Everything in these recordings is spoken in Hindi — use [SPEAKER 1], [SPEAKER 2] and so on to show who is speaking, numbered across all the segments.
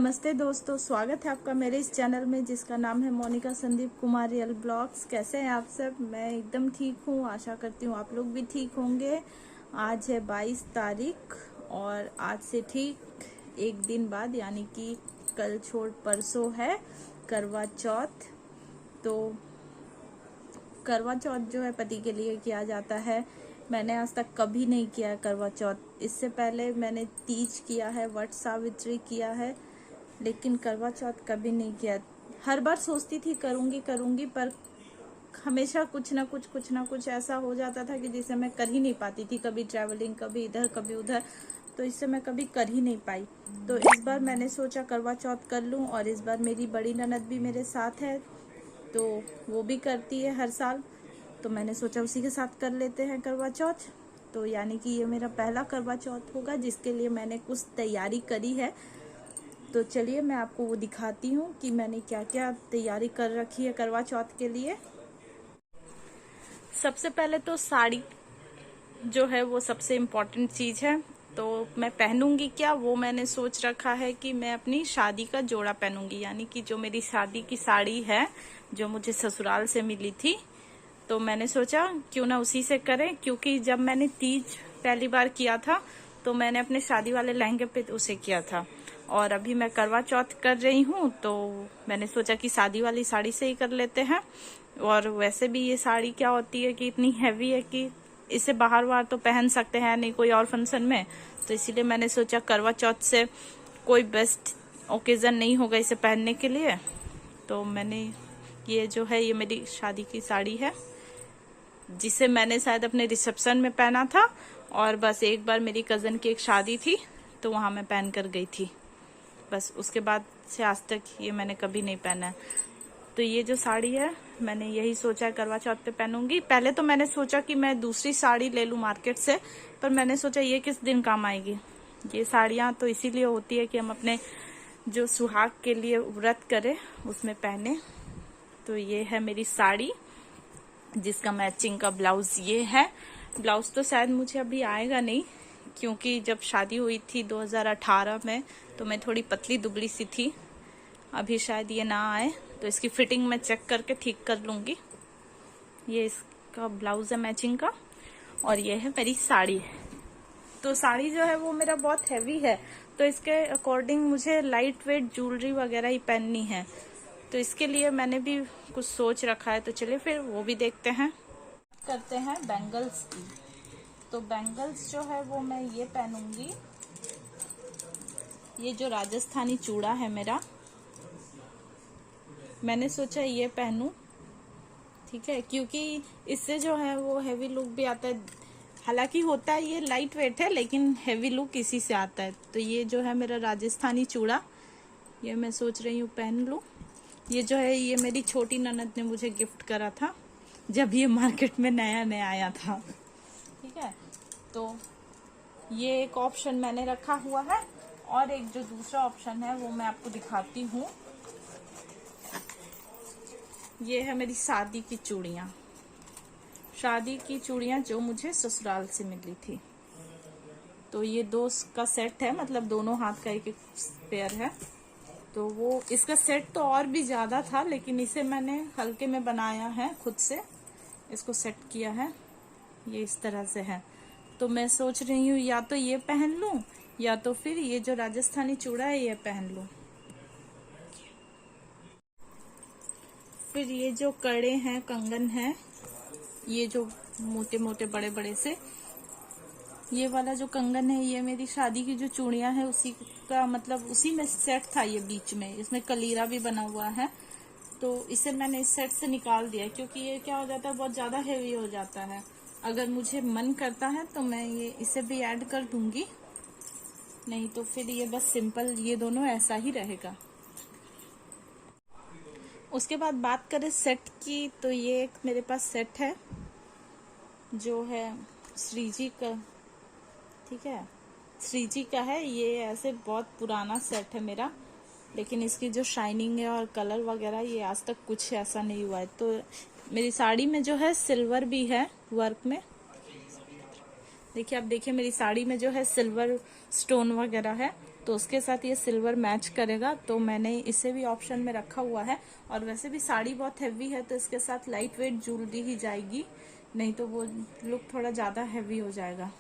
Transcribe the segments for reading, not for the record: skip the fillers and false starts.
[SPEAKER 1] नमस्ते दोस्तों, स्वागत है आपका मेरे इस चैनल में जिसका नाम है मोनिका संदीप कुमार रियल ब्लॉग्स। कैसे हैं आप सब? मैं एकदम ठीक हूँ, आशा करती हूँ आप लोग भी ठीक होंगे। आज है 22 तारीख और आज से ठीक एक दिन बाद यानी कि कल छोड़ परसों है करवा चौथ। तो करवा चौथ जो है पति के लिए किया जाता है। मैंने आज तक कभी नहीं किया है करवा चौथ। इससे पहले मैंने तीज किया है, वट सावित्री किया है, लेकिन करवा चौथ कभी नहीं किया। हर बार सोचती थी करूंगी पर हमेशा कुछ ना कुछ ऐसा हो जाता था कि जिसे मैं कर ही नहीं पाती थी। कभी ट्रैवलिंग, कभी इधर कभी उधर, तो इससे मैं कभी कर ही नहीं पाई। तो इस बार मैंने सोचा करवा चौथ कर लूं और इस बार मेरी बड़ी ननद भी मेरे साथ है, तो वो भी करती है हर साल, तो मैंने सोचा उसी के साथ कर लेते हैं करवा चौथ। तो यानी कि ये मेरा पहला करवा चौथ होगा जिसके लिए मैंने कुछ तैयारी करी है। तो चलिए मैं आपको वो दिखाती हूँ कि मैंने क्या क्या तैयारी कर रखी है करवा चौथ के लिए। सबसे पहले तो साड़ी जो है वो सबसे इम्पोर्टेंट चीज है। तो मैं पहनूंगी क्या, वो मैंने सोच रखा है कि मैं अपनी शादी का जोड़ा पहनूंगी, यानी कि जो मेरी शादी की साड़ी है जो मुझे ससुराल से मिली थी। तो मैंने सोचा क्यों ना उसी से करें, क्योंकि जब मैंने तीज पहली बार किया था तो मैंने अपने शादी वाले लहंगे पे उसे किया था, और अभी मैं करवा चौथ कर रही हूँ तो मैंने सोचा कि शादी वाली साड़ी से ही कर लेते हैं। और वैसे भी ये साड़ी क्या होती है कि इतनी हैवी है कि इसे बाहर बाहर तो पहन सकते हैं नहीं कोई और फंक्शन में, तो इसीलिए मैंने सोचा करवा चौथ से कोई बेस्ट ओकेजन नहीं होगा इसे पहनने के लिए। तो मैंने ये जो है ये मेरी शादी की साड़ी है जिसे मैंने शायद अपने रिसेप्शन में पहना था, और बस एक बार मेरी कजन की एक शादी थी तो वहां मैं पहन कर गई थी, बस उसके बाद से आज तक ये मैंने कभी नहीं पहना है। तो ये जो साड़ी है मैंने यही सोचा है करवा चौथ पे पहनूंगी। पहले तो मैंने सोचा कि मैं दूसरी साड़ी ले लूं मार्केट से, पर मैंने सोचा ये किस दिन काम आएगी। ये साड़ियां तो इसीलिए होती है कि हम अपने जो सुहाग के लिए व्रत करें उसमें पहने। तो ये है मेरी साड़ी जिसका मैचिंग का ब्लाउज ये है। ब्लाउज तो शायद मुझे अभी आएगा नहीं, क्योंकि जब शादी हुई थी 2018 में तो मैं थोड़ी पतली दुबली सी थी, अभी शायद ये ना आए, तो इसकी फिटिंग मैं चेक करके ठीक कर लूंगी। ये इसका ब्लाउज है मैचिंग का, और ये है मेरी साड़ी। तो साड़ी जो है वो मेरा बहुत हैवी है, तो इसके अकॉर्डिंग मुझे लाइट वेट ज्वेलरी वगैरह ही पहननी है, तो इसके लिए मैंने भी कुछ सोच रखा है। तो चलिए फिर वो भी देखते हैं। करते हैं बैंगल्स की। तो बैंगल्स जो है वो मैं ये पहनूंगी, ये जो राजस्थानी चूड़ा है मेरा, मैंने सोचा ये पहनूं, ठीक है, क्योंकि इससे जो है वो हैवी लुक भी आता है। हालांकि होता है ये लाइट वेट है लेकिन हैवी लुक इसी से आता है। तो ये जो है मेरा राजस्थानी चूड़ा, ये मैं सोच रही हूँ पहन लूं। ये जो है ये मेरी छोटी ननद ने मुझे गिफ्ट करा था जब ये मार्केट में नया नया आया था, ठीक है। तो ये एक ऑप्शन मैंने रखा हुआ है, और एक जो दूसरा ऑप्शन है वो मैं आपको दिखाती हूँ। ये है मेरी शादी की चूड़ियां, शादी की चूड़ियां जो मुझे ससुराल से मिली थी। तो ये दो का सेट है, मतलब दोनों हाथ का एक एक पेयर है। तो वो इसका सेट तो और भी ज्यादा था, लेकिन इसे मैंने हल्के में बनाया है, खुद से इसको सेट किया है। ये इस तरह से है। तो मैं सोच रही हूँ या तो ये पहन लूं या तो फिर ये जो राजस्थानी चूड़ा है ये पहन लूं। फिर ये जो कड़े हैं, कंगन है, ये जो मोटे मोटे बड़े बड़े से, ये वाला जो कंगन है ये मेरी शादी की जो चूड़ियां है उसी का, मतलब उसी में सेट था। ये बीच में इसमें कलीरा भी बना हुआ है, तो इसे मैंने इस सेट से निकाल दिया, क्योंकि ये क्या हो जाता है बहुत ज्यादा हेवी हो जाता है। अगर मुझे मन करता है तो मैं ये इसे भी ऐड कर दूंगी, नहीं तो फिर ये बस सिंपल ये दोनों ऐसा ही रहेगा। उसके बाद बात करें सेट की, तो ये एक मेरे पास सेट है जो है श्री जी का, ठीक है, श्री जी का है। ये ऐसे बहुत पुराना सेट है मेरा, लेकिन इसकी जो शाइनिंग है और कलर वगैरह ये आज तक कुछ ऐसा नहीं हुआ है। तो मेरी साड़ी में जो है सिल्वर भी है वर्क में, देखिए आप देखिए मेरी साड़ी में जो है सिल्वर स्टोन वगैरह है। तो उसके साथ ये सिल्वर मैच करेगा, तो मैंने इसे भी ऑप्शन में रखा हुआ है। और वैसे भी साड़ी बहुत हैवी है तो इसके साथ लाइट वेट ज्वेलरी ही जाएगी, नहीं तो वो लुक थोड़ा ज़्यादा हैवी हो जाएगा।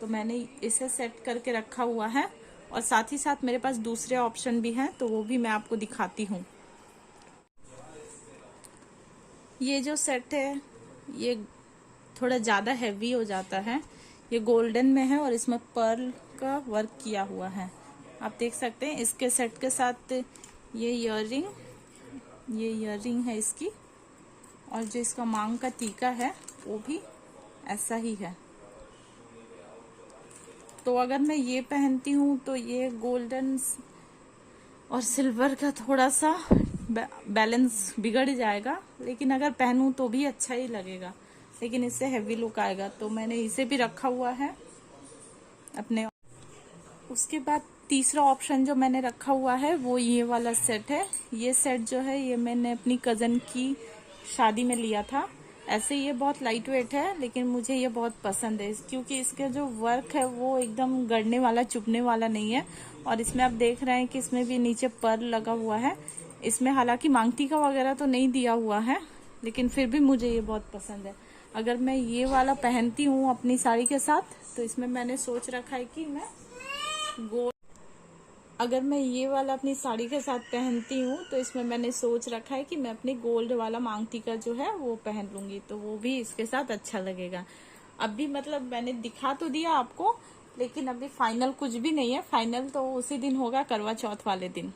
[SPEAKER 1] तो मैंने इसे सेट करके रखा हुआ है और साथ ही साथ मेरे पास दूसरे ऑप्शन भी हैं, तो वो भी मैं आपको दिखाती हूँ। ये जो सेट है ये थोड़ा ज़्यादा हैवी हो जाता है। ये गोल्डन में है और इसमें पर्ल का वर्क किया हुआ है, आप देख सकते हैं। इसके सेट के साथ ये ईयररिंग है इसकी, और जो इसका मांग का टीका है वो भी ऐसा ही है। तो अगर मैं ये पहनती हूँ तो ये गोल्डन और सिल्वर का थोड़ा सा बैलेंस बिगड़ जाएगा, लेकिन अगर पहनूं तो भी अच्छा ही लगेगा, लेकिन इससे हैवी लुक आएगा। तो मैंने इसे भी रखा हुआ है अपने। उसके बाद तीसरा ऑप्शन जो मैंने रखा हुआ है वो ये वाला सेट है। ये सेट जो है ये मैंने अपनी कजन की शादी में लिया था। ऐसे ये बहुत लाइट वेट है, लेकिन मुझे ये बहुत पसंद है क्योंकि इसका जो वर्क है वो एकदम गड़ने वाला, चुभने वाला नहीं है। और इसमें आप देख रहे हैं कि इसमें भी नीचे पर्ल लगा हुआ है। इसमें हालांकि मांगटी का वगैरह तो नहीं दिया हुआ है, लेकिन फिर भी मुझे ये बहुत पसंद है। अगर मैं ये वाला पहनती हूँ अपनी साड़ी के साथ तो इसमें मैंने सोच रखा है कि मैं अगर मैं ये वाला अपनी साड़ी के साथ पहनती हूँ तो इसमें मैंने सोच रखा है कि मैं अपनी गोल्ड वाला मांगटी का जो है वो पहन लूंगी, तो वो भी इसके साथ अच्छा लगेगा। अभी मतलब मैंने दिखा तो दिया आपको, लेकिन अभी फाइनल कुछ भी नहीं है। फाइनल तो उसी दिन होगा, करवा चौथ वाले दिन।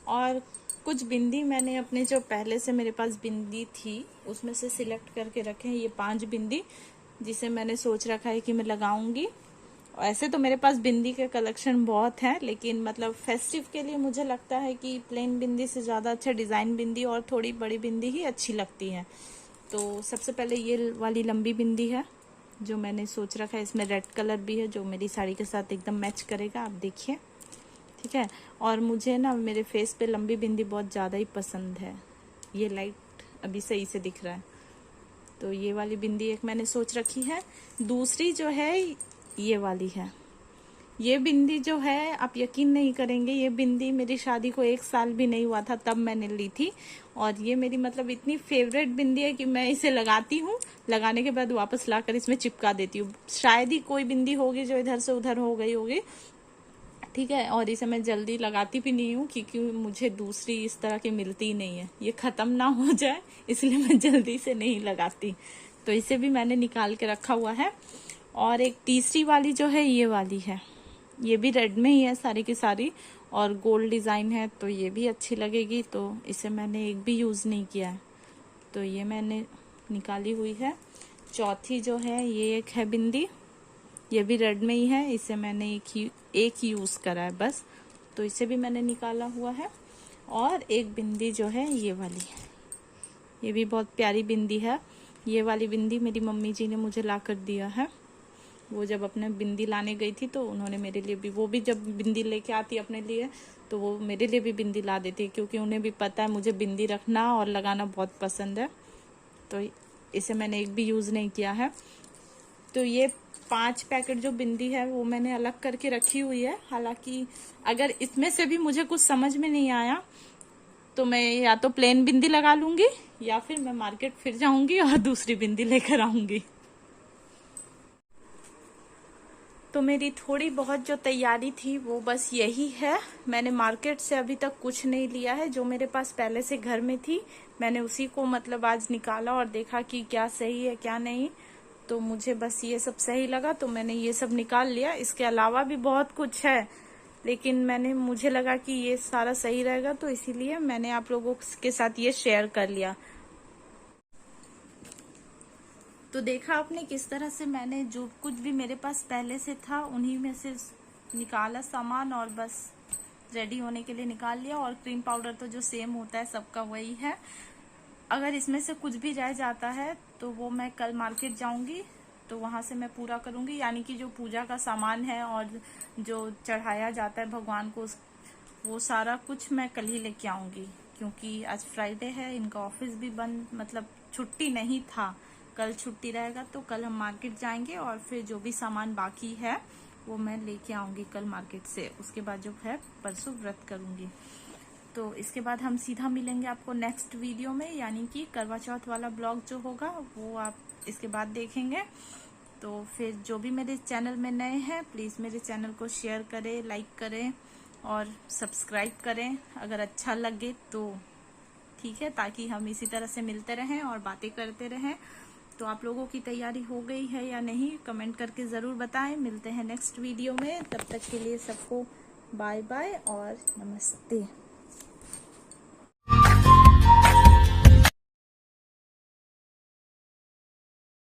[SPEAKER 1] और कुछ बिंदी मैंने अपने जो पहले से मेरे पास बिंदी थी उसमें से सिलेक्ट करके रखे हैं। ये 5 बिंदी जिसे मैंने सोच रखा है कि मैं लगाऊंगी। ऐसे तो मेरे पास बिंदी के कलेक्शन बहुत है, लेकिन मतलब फेस्टिव के लिए मुझे लगता है कि प्लेन बिंदी से ज़्यादा अच्छा डिज़ाइन बिंदी और थोड़ी बड़ी बिंदी ही अच्छी लगती है। तो सबसे पहले ये वाली लंबी बिंदी है जो मैंने सोच रखा है। इसमें रेड कलर भी है जो मेरी साड़ी के साथ एकदम मैच करेगा, आप देखिए, ठीक है। और मुझे ना मेरे फेस पे लंबी बिंदी बहुत ज़्यादा ही पसंद है। ये लाइट अभी सही से दिख रहा है, तो ये वाली बिंदी एक मैंने सोच रखी है। दूसरी जो है ये वाली है। ये बिंदी जो है आप यकीन नहीं करेंगे, ये बिंदी मेरी शादी को 1 साल भी नहीं हुआ था तब मैंने ली थी। और ये मेरी मतलब इतनी फेवरेट बिंदी है कि मैं इसे लगाती हूँ, लगाने के बाद वापस लाकर इसमें चिपका देती हूँ। शायद ही कोई बिंदी होगी जो इधर से उधर हो गई होगी, ठीक है। और इसे मैं जल्दी लगाती भी नहीं हूँ क्योंकि मुझे दूसरी इस तरह की मिलती ही नहीं है, ये खत्म ना हो जाए इसलिए मैं जल्दी से नहीं लगाती। तो इसे भी मैंने निकाल के रखा हुआ है। और एक तीसरी वाली जो है ये वाली है, ये भी रेड में ही है सारी की सारी और गोल्ड डिज़ाइन है, तो ये भी अच्छी लगेगी। तो इसे मैंने एक भी यूज़ नहीं किया है, तो ये मैंने निकाली हुई है। चौथी जो है ये एक है बिंदी, ये भी रेड में ही है, इसे मैंने एक ही यूज़ करा है बस, तो इसे भी मैंने निकाला हुआ है। और एक बिंदी जो है ये वाली, ये भी बहुत प्यारी बिंदी है। ये वाली बिंदी मेरी मम्मी जी ने मुझे ला कर दिया है। वो जब अपने बिंदी लाने गई थी तो उन्होंने मेरे लिए भी, वो भी जब बिंदी लेके आती अपने लिए तो वो मेरे लिए भी बिंदी ला देती है, क्योंकि उन्हें भी पता है मुझे बिंदी रखना और लगाना बहुत पसंद है। तो इसे मैंने एक भी यूज़ नहीं किया है। तो ये 5 पैकेट जो बिंदी है वो मैंने अलग करके रखी हुई है। हालांकि अगर इसमें से भी मुझे कुछ समझ में नहीं आया तो मैं या तो प्लेन बिंदी लगा लूंगी या फिर मैं मार्केट फिर जाऊंगी और दूसरी बिंदी लेकर आऊंगी। तो मेरी थोड़ी बहुत जो तैयारी थी वो बस यही है। मैंने मार्केट से अभी तक कुछ नहीं लिया है, जो मेरे पास पहले से घर में थी मैंने उसी को मतलब आज निकाला और देखा कि क्या सही है क्या नहीं। तो मुझे बस ये सब सही लगा तो मैंने ये सब निकाल लिया। इसके अलावा भी बहुत कुछ है, लेकिन मुझे लगा कि ये सारा सही रहेगा तो इसीलिए मैंने आप लोगों के साथ ये शेयर कर लिया। तो देखा आपने किस तरह से मैंने जो कुछ भी मेरे पास पहले से था उन्हीं में से निकाला सामान और बस रेडी होने के लिए निकाल लिया। और क्रीम पाउडर तो जो सेम होता है सबका वही है। अगर इसमें से कुछ भी रह जाता है तो वो मैं कल मार्केट जाऊंगी तो वहां से मैं पूरा करूंगी, यानी कि जो पूजा का सामान है और जो चढ़ाया जाता है भगवान को वो सारा कुछ मैं कल ही लेके आऊंगी, क्योंकि आज फ्राइडे है, इनका ऑफिस भी बंद मतलब छुट्टी नहीं था, कल छुट्टी रहेगा। तो कल हम मार्केट जाएंगे और फिर जो भी सामान बाकी है वो मैं लेके आऊंगी कल मार्केट से। उसके बाद जो है परसों व्रत करूंगी। तो इसके बाद हम सीधा मिलेंगे आपको नेक्स्ट वीडियो में, यानी कि करवा चौथ वाला ब्लॉग जो होगा वो आप इसके बाद देखेंगे। तो फिर जो भी मेरे चैनल में नए हैं प्लीज मेरे चैनल को शेयर करें, लाइक करें और सब्सक्राइब करें अगर अच्छा लगे तो, ठीक है, ताकि हम इसी तरह से मिलते रहें और बातें करते रहें। तो आप लोगों की तैयारी हो गई है या नहीं कमेंट करके जरूर बताएं। मिलते हैं नेक्स्ट वीडियो में, तब तक के लिए सबको बाय बाय और नमस्ते।